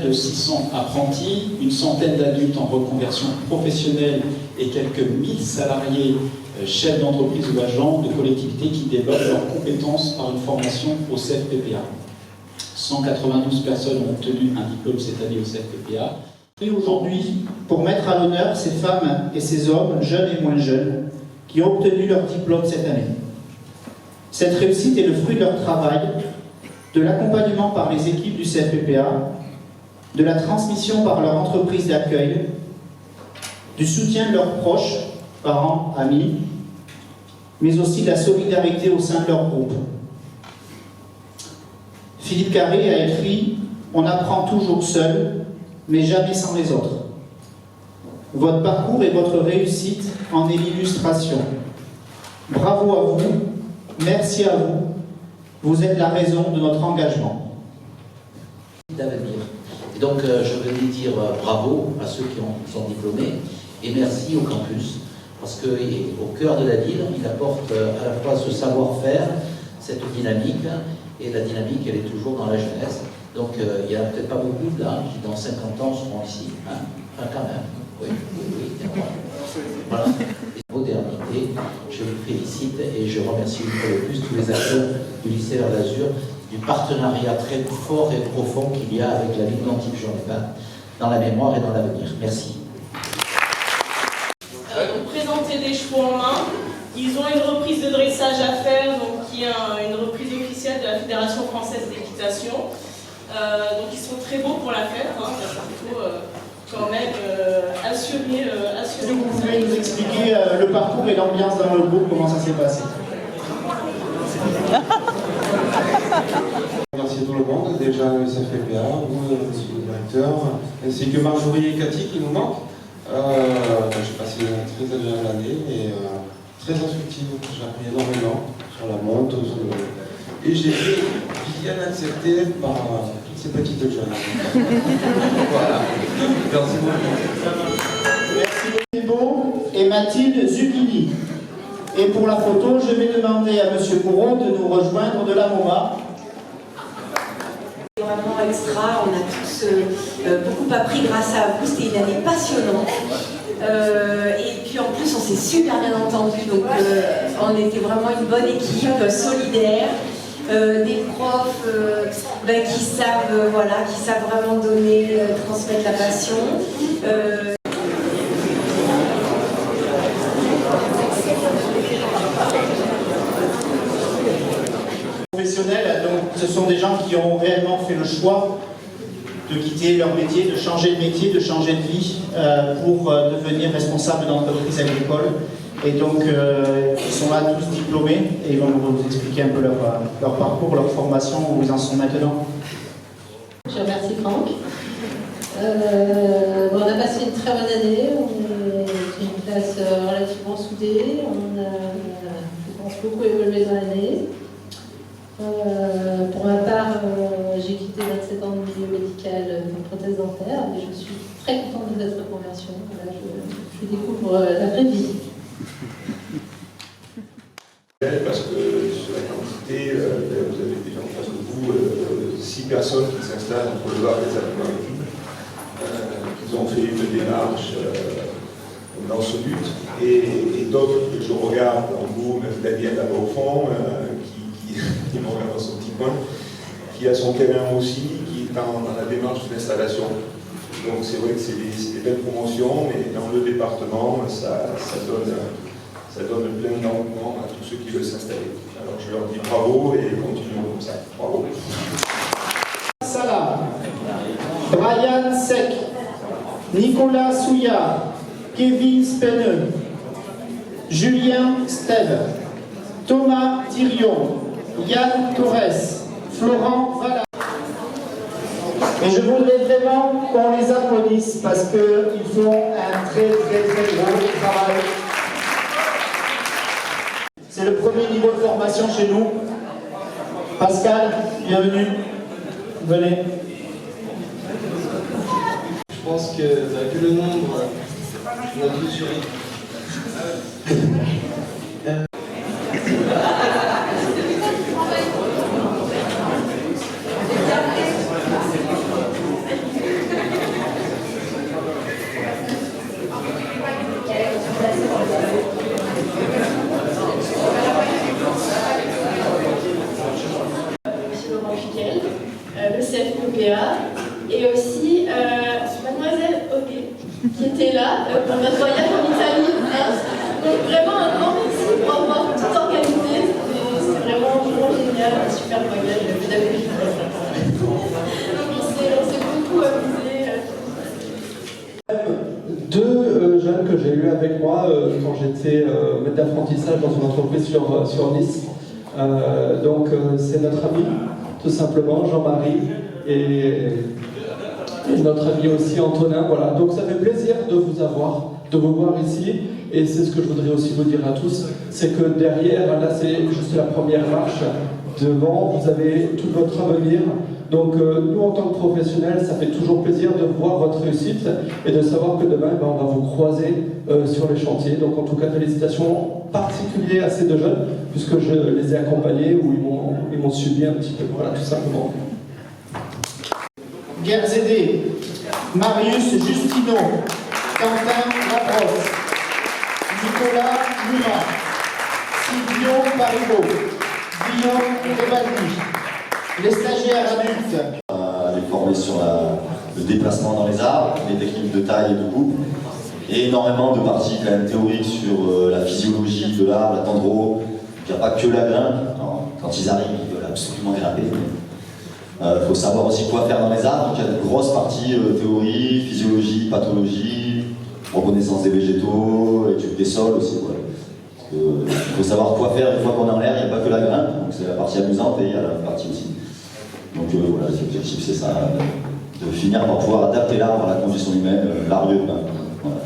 de 600 apprentis, une centaine d'adultes en reconversion professionnelle et quelques 1000 salariés, chefs d'entreprise ou agents de collectivités qui développent leurs compétences par une formation au CFPPA. 192 personnes ont obtenu un diplôme cette année au CFPPA. Et aujourd'hui, pour mettre à l'honneur ces femmes et ces hommes, jeunes et moins jeunes, qui ont obtenu leur diplôme cette année. Cette réussite est le fruit de leur travail, de l'accompagnement par les équipes du CFPPA, de la transmission par leur entreprise d'accueil, du soutien de leurs proches, parents, amis, mais aussi de la solidarité au sein de leur groupe. Philippe Carré a écrit « On apprend toujours seul, mais jamais sans les autres ». Votre parcours et votre réussite en est l'illustration. Bravo à vous, merci à vous, vous êtes la raison de notre engagement. D'avenir. Et donc je voulais dire bravo à ceux qui sont diplômés et merci au campus parce qu'au cœur de la ville, il apporte à la fois ce savoir-faire, cette dynamique, et la dynamique elle est toujours dans la jeunesse. Donc il n'y a peut-être pas beaucoup là qui dans 50 ans seront ici. Hein, enfin quand même. Oui, voilà. Modernité, je vous félicite et je remercie une fois de plus tous les acteurs du lycée Vert d'Azur du partenariat très fort et profond qu'il y a avec la ville d'Antibes-Jean-les-Pins dans la mémoire et dans l'avenir. Merci. Donc, présenter des chevaux en main. Ils ont une reprise de dressage à faire, donc, qui est une reprise officielle de la Fédération française d'équitation. Donc ils sont très beaux pour la faire, hein. Il faut quand même assurer. Est-ce que vous pouvez nous expliquer le parcours et l'ambiance dans le groupe, comment ça s'est passé? Merci tout le monde, déjà le CFPPA, vous, monsieur le directeur, ainsi que Marjorie et Cathy qui nous manquent. J'ai passé une très agréable année et très instructive. J'ai appris énormément sur la montre, et j'ai été bien accepté par toutes ces petites jeunes. Voilà. Merci beaucoup. Merci Thibault et Mathilde Zucchini. Et pour la photo, je vais demander à monsieur Courreau de nous rejoindre de la MoMA. Vraiment extra, on a tous beaucoup appris grâce à vous, c'était une année passionnante. Et puis en plus on s'est super bien entendu, donc on était vraiment une bonne équipe, solidaire, des profs qui savent vraiment donner, transmettre la passion. Professionnels, donc ce sont des gens qui ont réellement fait le choix de quitter leur métier, de changer de métier, de changer de vie pour devenir responsables d'entreprise agricole. Et donc ils sont là tous diplômés et ils vont vous expliquer un peu leur parcours, leur formation, où ils en sont maintenant. Je remercie Franck. On a passé une très bonne année, on est une classe relativement soudée, on a, je pense, beaucoup évolué dans l'année. Pour ma part, j'ai quitté 27 ans de milieu médical pour prothèse dentaire, mais je suis très contente de cette reconversion. Voilà, je découvre la vraie vie. Parce que sur la quantité, vous avez déjà en face de vous 6 personnes qui s'installent entre le Var et les Alpes-Maritimes, qui ont fait une démarche dans ce but, et d'autres que je regarde en vous, même Daniel là-bas au fond, qui me regarde dans son petit coin, qui a son terrain aussi, qui est dans la démarche d'installation. Donc c'est vrai que c'est des belles promotions, mais dans le département, ça donne plein d'engouement à tous ceux qui veulent s'installer. Alors je leur dis bravo et continuons comme ça. Bravo. Salah, Brian Sec, Nicolas Souillard, Kevin Spenneux, Julien Steve, Thomas Thirion, Yann Torres, Florent Vallat. Et je voudrais vraiment qu'on les applaudisse parce qu'ils font un très gros travail. C'est le premier niveau de formation chez nous. Pascal, bienvenue. Venez. Je pense que vu le nombre, on a tout sur CFPPA, et aussi Mademoiselle Hoguet, qui était là pour notre voyage en Italie. Donc vraiment un grand merci pour avoir tout organisé. C'était vraiment génial, un super voyage. Vous avez vu. Donc on s'est beaucoup amusé. Deux jeunes que j'ai eus avec moi quand j'étais maître d'apprentissage dans une entreprise sur Nice. C'est notre ami, tout simplement, Jean-Marie, et notre ami aussi Antonin. Voilà. Donc ça fait plaisir de vous avoir, de vous voir ici. Et c'est ce que je voudrais aussi vous dire à tous, c'est que derrière, là c'est juste la première marche. Devant, vous avez tout votre avenir. Donc nous, en tant que professionnels, ça fait toujours plaisir de voir votre réussite et de savoir que demain, on va vous croiser sur les chantiers. Donc en tout cas, félicitations particulières à ces deux jeunes, puisque je les ai accompagnés ou ils m'ont suivi un petit peu. Voilà, tout simplement. Gerzédé, Marius Justino, Quentin Laprosse, Nicolas Luma, Silvio Parigo, Guillaume Rebaldi. Les stagiaires adultes. Les former sur le déplacement dans les arbres, les techniques de taille et de coupe, et énormément de parties quand même théoriques sur la physiologie de l'arbre, la tendreau. Il n'y a pas que la grimpe. Quand ils arrivent, ils veulent absolument grimper. Il faut savoir aussi quoi faire dans les arbres. Donc il y a de grosses parties théorie, physiologie, pathologie, reconnaissance des végétaux, étude des sols aussi. Ouais. Il faut savoir quoi faire une fois qu'on est en l'air. Il n'y a pas que la grimpe, donc c'est la partie amusante et il y a la partie aussi. Donc voilà, l'objectif c'est ça, de finir par pouvoir adapter l'arbre à la condition humaine, l'arbre urbain. Voilà.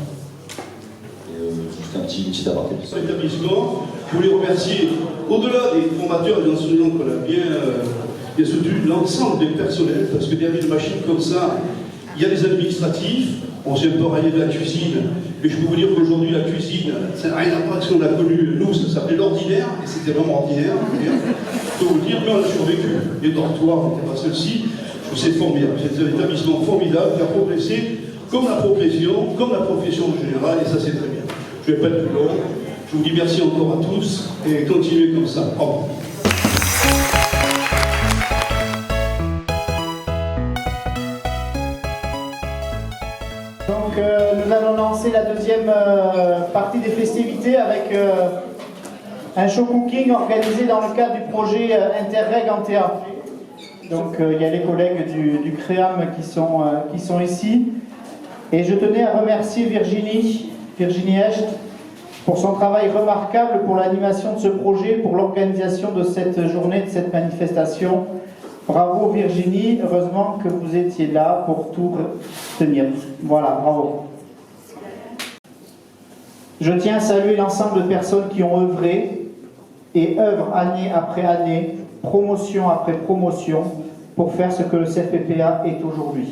Et juste un petit aparté. Cet établissement, je voulais remercier, au-delà des formateurs et des enseignants qu'on a bien soutenu, l'ensemble des personnels, parce que derrière une machine comme ça, il y a des administratifs, on s'est un peu raillé de la cuisine, mais je peux vous dire qu'aujourd'hui la cuisine, ça n'a rien à voir avec ce qu'on a connu, nous ça s'appelait l'ordinaire, et c'était vraiment ordinaire. Je peux vous dire, mais on a survécu. Les dortoirs n'étaient pas ceux-ci, c'est formidable, c'est un établissement formidable qui a progressé comme la profession en général, et ça c'est très bien. Je ne vais pas être plus long, je vous dis merci encore à tous, et continuez comme ça. Au revoir. Donc nous allons lancer la deuxième partie des festivités avec un show cooking organisé dans le cadre du projet Interreg en théâtre. Donc il y a les collègues du CREAM qui sont ici. Et je tenais à remercier Virginie Hecht pour son travail remarquable pour l'animation de ce projet, pour l'organisation de cette journée, de cette manifestation. Bravo Virginie, heureusement que vous étiez là pour tout tenir. Voilà, bravo. Je tiens à saluer l'ensemble de personnes qui ont œuvré et œuvrent année après année, promotion après promotion, pour faire ce que le CFPPA est aujourd'hui.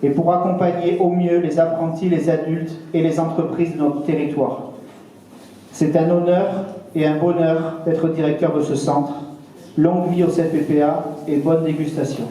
Et pour accompagner au mieux les apprentis, les adultes et les entreprises de notre territoire. C'est un honneur et un bonheur d'être directeur de ce centre. Longue vie au CFPPA et bonne dégustation.